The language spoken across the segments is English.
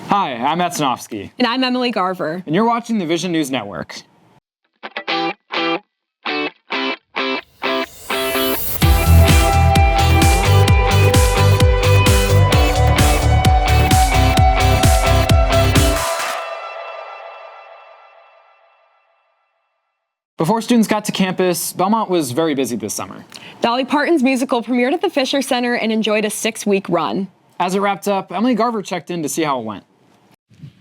Hi, I'm Matt Sanofsky. And I'm Emily Garver. And you're watching the Vision News Network. Before students got to campus, Belmont was very busy this summer. Dolly Parton's musical premiered at the Fisher Center and enjoyed a 6-week run. As it wrapped up, Emily Garver checked in to see how it went.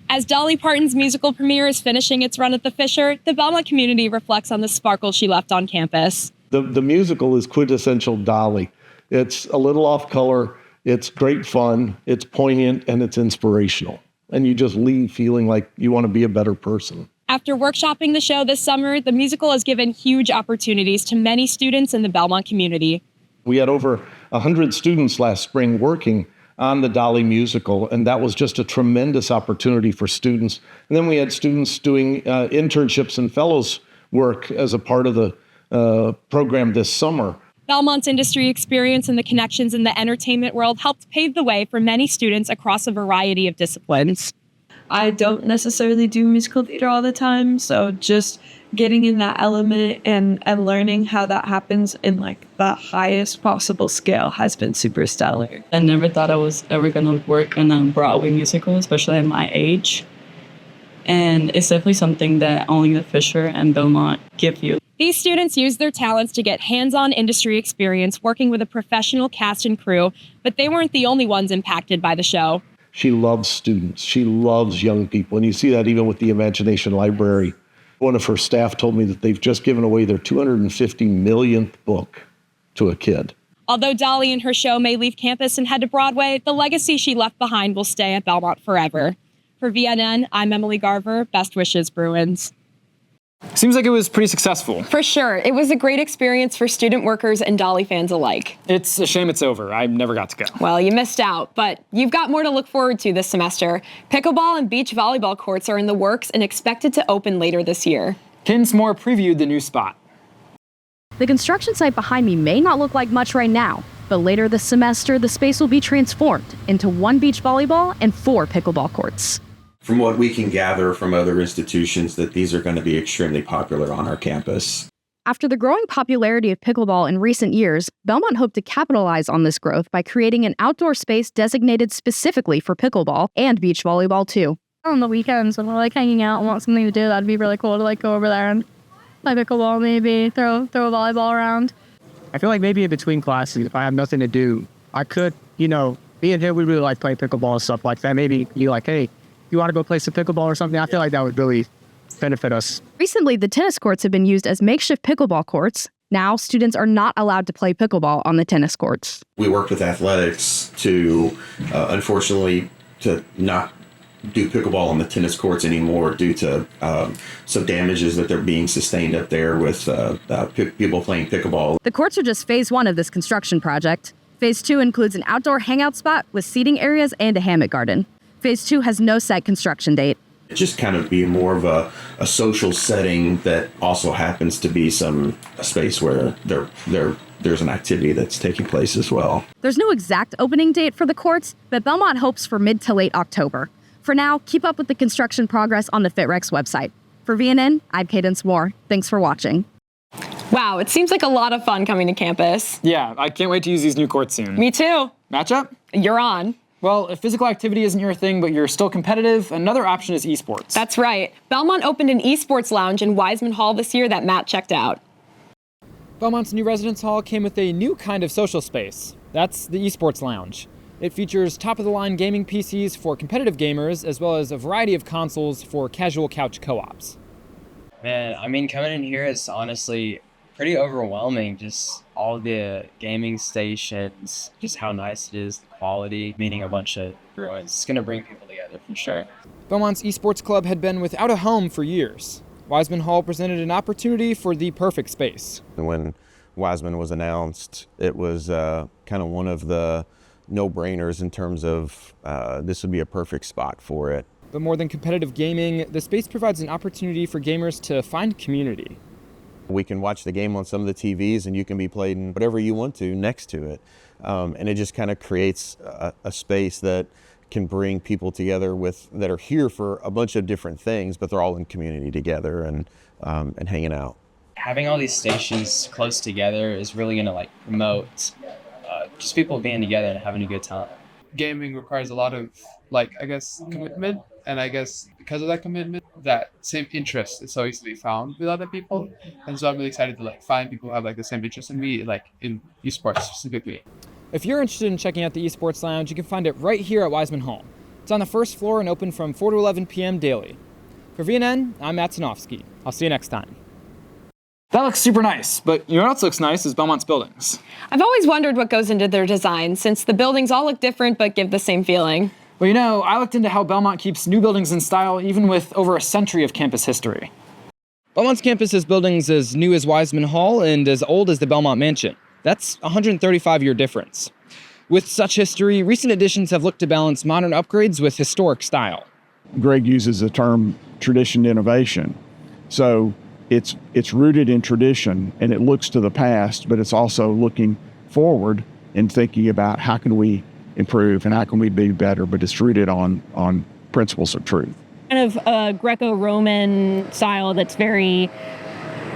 As Dolly Parton's musical premiere is finishing its run at the Fisher, the Belmont community reflects on the sparkle she left on campus. The musical is quintessential Dolly. It's a little off color, it's great fun, it's poignant, and it's inspirational. And you just leave feeling like you want to be a better person. After workshopping the show this summer, the musical has given huge opportunities to many students in the Belmont community. We had over 100 students last spring working on the Dolly musical, and that was just a tremendous opportunity for students. And then we had students doing internships and fellows work as a part of the program this summer. Belmont's industry experience and the connections in the entertainment world helped pave the way for many students across a variety of disciplines. I don't necessarily do musical theater all the time, so just getting in that element and learning how that happens in like the highest possible scale has been super stellar. I never thought I was ever going to work in a Broadway musical, especially at my age. And it's definitely something that only the Fisher and Belmont give you. These students use their talents to get hands-on industry experience working with a professional cast and crew, but they weren't the only ones impacted by the show. She loves students. She loves young people. And you see that even with the Imagination Library. One of her staff told me that they've just given away their 250 millionth book to a kid. Although Dolly and her show may leave campus and head to Broadway, the legacy she left behind will stay at Belmont forever. For VNN, I'm Emily Garver. Best wishes, Bruins. Seems like it was pretty successful. For sure. It was a great experience for student workers and Dolly fans alike. It's a shame it's over. I never got to go. Well, you missed out, but you've got more to look forward to this semester. Pickleball and beach volleyball courts are in the works and expected to open later this year. Kinsmore previewed the new spot. The construction site behind me may not look like much right now, but later this semester, the space will be transformed into 1 beach volleyball and 4 pickleball courts. From what we can gather from other institutions, that these are going to be extremely popular on our campus. After the growing popularity of pickleball in recent years, Belmont hoped to capitalize on this growth by creating an outdoor space designated specifically for pickleball and beach volleyball too. On the weekends when we're like hanging out and want something to do, that'd be really cool to like go over there and play pickleball, maybe throw a volleyball around. I feel like maybe in between classes, if I have nothing to do, I could, being here, we really like playing pickleball and stuff like that. Maybe you like, hey, you want to go play some pickleball or something? I feel like that would really benefit us. Recently, the tennis courts have been used as makeshift pickleball courts. Now, students are not allowed to play pickleball on the tennis courts. We worked with athletics to, unfortunately, to not do pickleball on the tennis courts anymore due to some damages that they're being sustained up there with people playing pickleball. The courts are just phase 1 of this construction project. Phase 2 includes an outdoor hangout spot with seating areas and a hammock garden. Phase 2 has no set construction date. It just kind of be more of a social setting that also happens to be a space where there's an activity that's taking place as well. There's no exact opening date for the courts, but Belmont hopes for mid to late October. For now, keep up with the construction progress on the FitRex website. For VNN, I'm Cadence Moore. Thanks for watching. Wow, it seems like a lot of fun coming to campus. Yeah, I can't wait to use these new courts soon. Me too. Matchup? You're on. Well, if physical activity isn't your thing, but you're still competitive, another option is esports. That's right. Belmont opened an esports lounge in Wiseman Hall this year that Matt checked out. Belmont's new residence hall came with a new kind of social space. That's the esports lounge. It features top-of-the-line gaming PCs for competitive gamers, as well as a variety of consoles for casual couch co-ops. Man, coming in here is honestly pretty overwhelming. Just all the gaming stations, just how nice it is, the quality, meeting a bunch of everyone. It's going to bring people together for sure. Belmont's esports club had been without a home for years. Wiseman Hall presented an opportunity for the perfect space. When Wiseman was announced, it was kind of one of the no-brainers in terms of this would be a perfect spot for it. But more than competitive gaming, the space provides an opportunity for gamers to find community. We can watch the game on some of the TVs and you can be playing whatever you want to next to it. And it just kind of creates a space that can bring people together that are here for a bunch of different things, but they're all in community together and hanging out. Having all these stations close together is really going to like promote just people being together and having a good time. Gaming requires a lot of, like, I guess, commitment, and I guess because of that commitment, that same interest is so easily found with other people, and so I'm really excited to like find people who have like the same interest in me, like in esports specifically. If you're interested in checking out the Esports Lounge, you can find it right here at Wiseman Hall. It's on the first floor and open from 4 to 11 p.m. daily. For VNN, I'm Matt Sanofsky. I'll see you next time. That looks super nice, but you know what else looks nice is Belmont's buildings. I've always wondered what goes into their design, since the buildings all look different but give the same feeling. Well, you know, I looked into how Belmont keeps new buildings in style even with over a century of campus history. Belmont's campus has buildings as new as Wiseman Hall and as old as the Belmont Mansion. That's a 135-year difference. With such history, recent additions have looked to balance modern upgrades with historic style. Greg uses the term tradition innovation. So it's rooted in tradition and it looks to the past, but it's also looking forward and thinking about how can we improve and how can we be better, but it's rooted on principles of truth. Kind of a Greco-Roman style that's very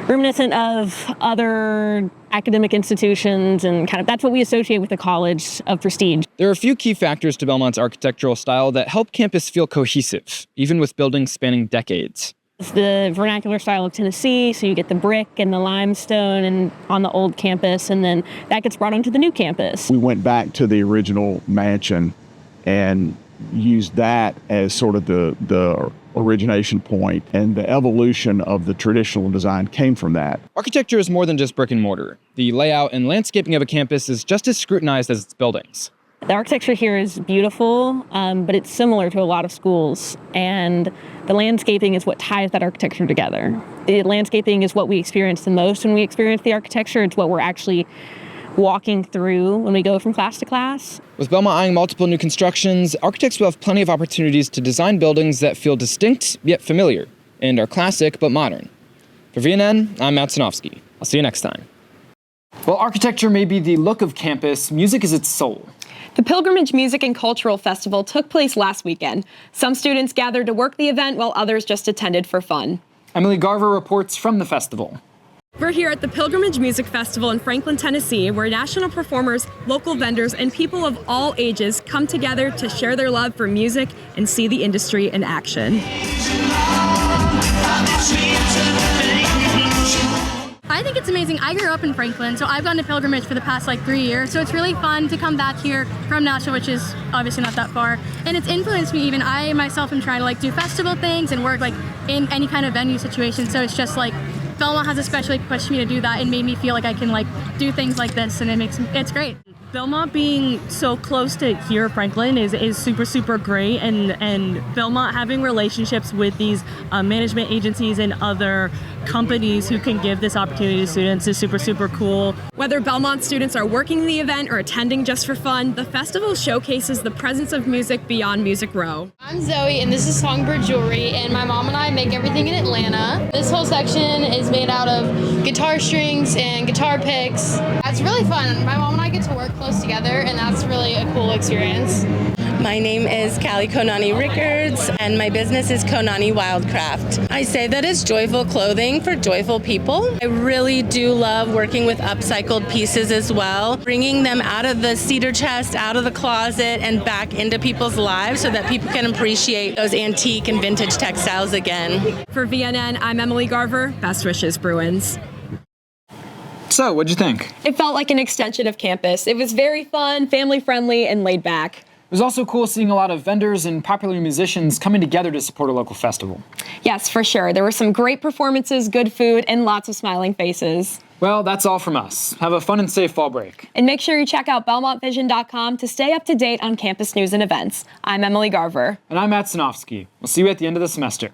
reminiscent of other academic institutions, and kind of that's what we associate with a college of prestige. There are a few key factors to Belmont's architectural style that help campus feel cohesive, even with buildings spanning decades. It's the vernacular style of Tennessee, so you get the brick and the limestone and on the old campus, and then that gets brought onto the new campus. We went back to the original mansion and used that as sort of the origination point, and the evolution of the traditional design came from that. Architecture is more than just brick and mortar. The layout and landscaping of a campus is just as scrutinized as its buildings. The architecture here is beautiful, but it's similar to a lot of schools, and the landscaping is what ties that architecture together. The landscaping is what we experience the most when we experience the architecture. It's what we're actually walking through when we go from class to class. With Belmont eyeing multiple new constructions, architects will have plenty of opportunities to design buildings that feel distinct yet familiar, and are classic but modern. For VNN, I'm Matt Sanofsky. I'll see you next time. While architecture may be the look of campus, music is its soul. The Pilgrimage Music and Cultural Festival took place last weekend. Some students gathered to work the event while others just attended for fun. Emily Garver reports from the festival. We're here at the Pilgrimage Music Festival in Franklin, Tennessee, where national performers, local vendors, and people of all ages come together to share their love for music and see the industry in action. I think it's amazing. I grew up in Franklin, so I've gone to Pilgrimage for the past 3 years. So it's really fun to come back here from Nashville, which is obviously not that far. And it's influenced me even. I myself am trying to do festival things and work in any kind of venue situation. So it's just Belmont has especially pushed me to do that and made me feel like I can do things like this, and it's great. Belmont being so close to here, Franklin, is super, super great, and Belmont having relationships with these management agencies and other companies who can give this opportunity to students is super, super cool. Whether Belmont students are working the event or attending just for fun, the festival showcases the presence of music beyond Music Row. I'm Zoe, and this is Songbird Jewelry, and my mom and I make everything in Atlanta. This whole section is made out of guitar strings and guitar picks. It's really fun. My mom and I get to work close together, and that's really a cool experience. My name is Callie Konani Rickards, and my business is Konani Wildcraft. I say that it's joyful clothing for joyful people. I really do love working with upcycled pieces as well, bringing them out of the cedar chest, out of the closet, and back into people's lives so that people can appreciate those antique and vintage textiles again. For VNN, I'm Emily Garver. Best wishes, Bruins. So, what'd you think? It felt like an extension of campus. It was very fun, family-friendly, and laid back. It was also cool seeing a lot of vendors and popular musicians coming together to support a local festival. Yes, for sure. There were some great performances, good food, and lots of smiling faces. Well, that's all from us. Have a fun and safe fall break. And make sure you check out BelmontVision.com to stay up to date on campus news and events. I'm Emily Garver. And I'm Matt Sanofsky. We'll see you at the end of the semester.